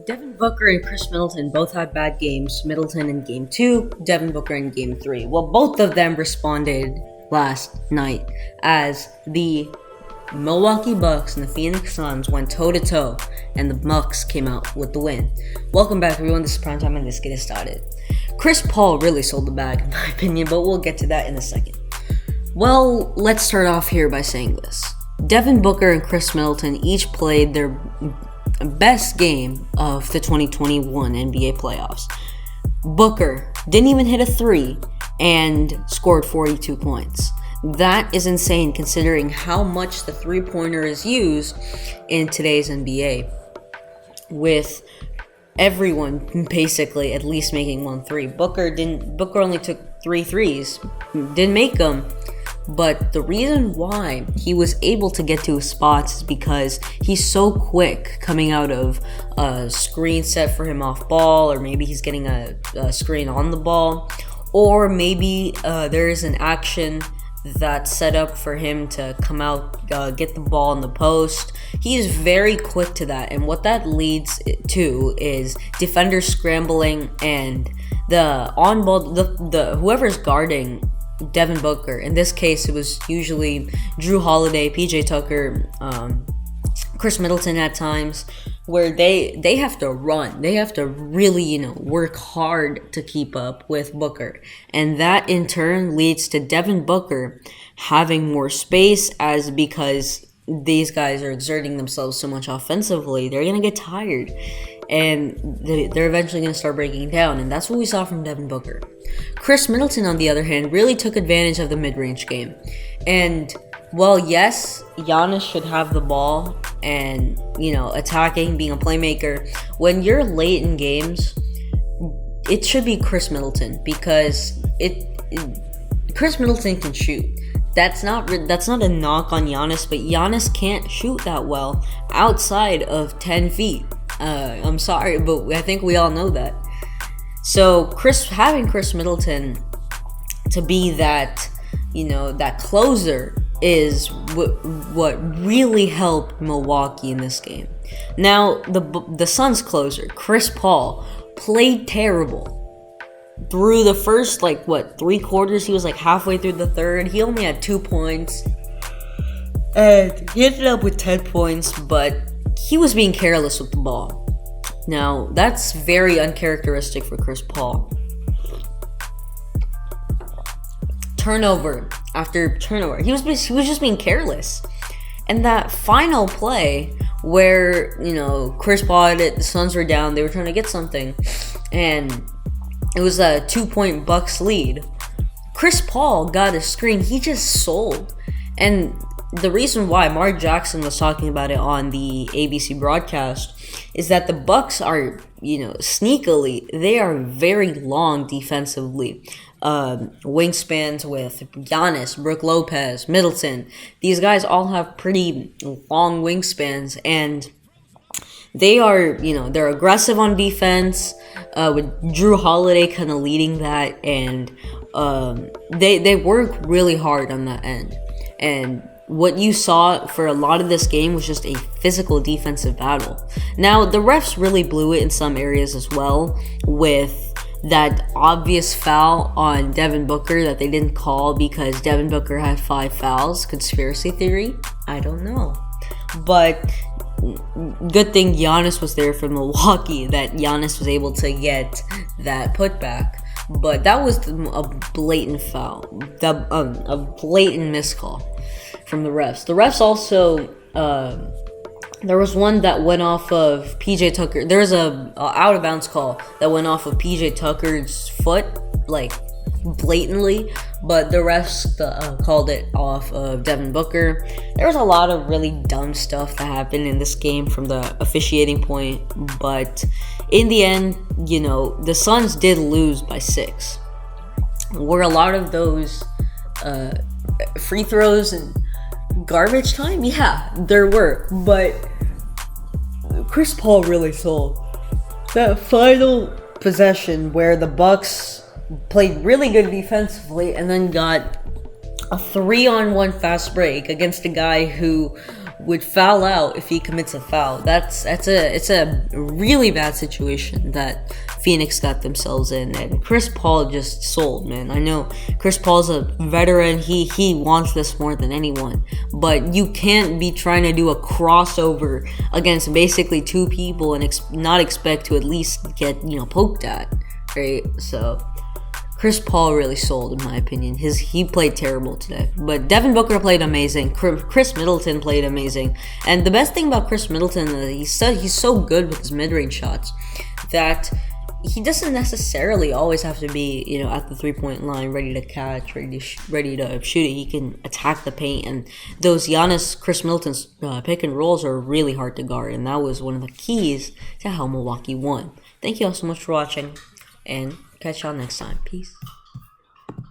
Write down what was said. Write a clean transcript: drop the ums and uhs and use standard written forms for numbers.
Devin Booker and Khris Middleton both had bad games. Middleton in game 2, Devin Booker in game 3. Well, both of them responded last night as the Milwaukee Bucks and the Phoenix Suns went toe-to-toe, and the Bucks came out with the win. Welcome back, everyone. This is Primetime, and let's get it started. Chris Paul really sold the bag, in my opinion, but we'll get to that in a second. Well, let's start off here by saying this. Devin Booker and Khris Middleton each played their best game of the 2021 NBA playoffs. Booker didn't even hit a 3 and scored 42 points. That is insane considering how much the three-pointer is used in today's NBA, with everyone basically at least making 1 3. Booker only took 3 threes, didn't make them. But the reason why he was able to get to his spots is because he's so quick coming out of a screen set for him off ball, or maybe he's getting a screen on the ball, or maybe there is an action that's set up for him to come out, get the ball in the post. He is very quick to that, and what that leads to is defenders scrambling, and the on ball, the whoever's guarding Devin Booker. In this case, it was usually Jrue Holiday, PJ Tucker, Khris Middleton at times, where they have to run. They have to really, work hard to keep up with Booker. And that in turn leads to Devin Booker having more space, as because these guys are exerting themselves so much offensively, they're going to get tired. And they're eventually going to start breaking down. And that's what we saw from Devin Booker. Khris Middleton, on the other hand, really took advantage of the mid-range game. And, well, yes, Giannis should have the ball and, attacking, being a playmaker. When you're late in games, it should be Khris Middleton, because Khris Middleton can shoot. That's not a knock on Giannis, but Giannis can't shoot that well outside of 10 feet. I'm sorry, but I think we all know that. So having Khris Middleton to be that, that closer is what really helped Milwaukee in this game. Now, the Suns closer, Chris Paul, played terrible. Through the first, 3 quarters, he was halfway through the third. He only had 2 points. And he ended up with 10 points, but he was being careless with the ball. Now, that's very uncharacteristic for Chris Paul. Turnover after turnover. He was just being careless. And that final play where, Chris Paul had it, the Suns were down, they were trying to get something, and it was a 2-point Bucks lead. Chris Paul got a screen. He just sold. And the reason why Mark Jackson was talking about it on the ABC broadcast is that the Bucks are, sneakily, they are very long defensively. Wingspans with Giannis, Brook Lopez, Middleton. These guys all have pretty long wingspans, and they are, they're aggressive on defense, with Jrue Holiday kind of leading that, and they work really hard on that end. And what you saw for a lot of this game was just a physical defensive battle. Now, the refs really blew it in some areas as well, with that obvious foul on Devin Booker that they didn't call because Devin Booker had 5 fouls. Conspiracy theory? I don't know. But good thing Giannis was there for Milwaukee, that Giannis was able to get that putback. But that was a blatant foul, a blatant miscall from the refs. The refs also, there was one that went off of PJ Tucker. There was a out of bounds call that went off of PJ Tucker's foot, blatantly, but the refs called it off of Devin Booker. There was a lot of really dumb stuff that happened in this game from the officiating point, but in the end, the Suns did lose by 6. Were a lot of those free throws and garbage time? Yeah, there were, but Chris Paul really sold. That final possession where the Bucks played really good defensively and then got a 3-on-1 fast break against a guy who would foul out if he commits a foul. It's a really bad situation that Phoenix got themselves in, and Chris Paul just sold, man. I know Chris Paul's a veteran. He wants this more than anyone, but you can't be trying to do a crossover against basically two people and not expect to at least get poked at, right? So Chris Paul really sold, in my opinion. He played terrible today. But Devin Booker played amazing. Chris Middleton played amazing. And the best thing about Chris Middleton is he's so good with his mid-range shots that he doesn't necessarily always have to be, at the three-point line, ready to catch, ready to shoot it. He can attack the paint, and those Chris Middleton's pick and rolls are really hard to guard, and that was one of the keys to how Milwaukee won. Thank you all so much for watching, and catch y'all next time. Peace.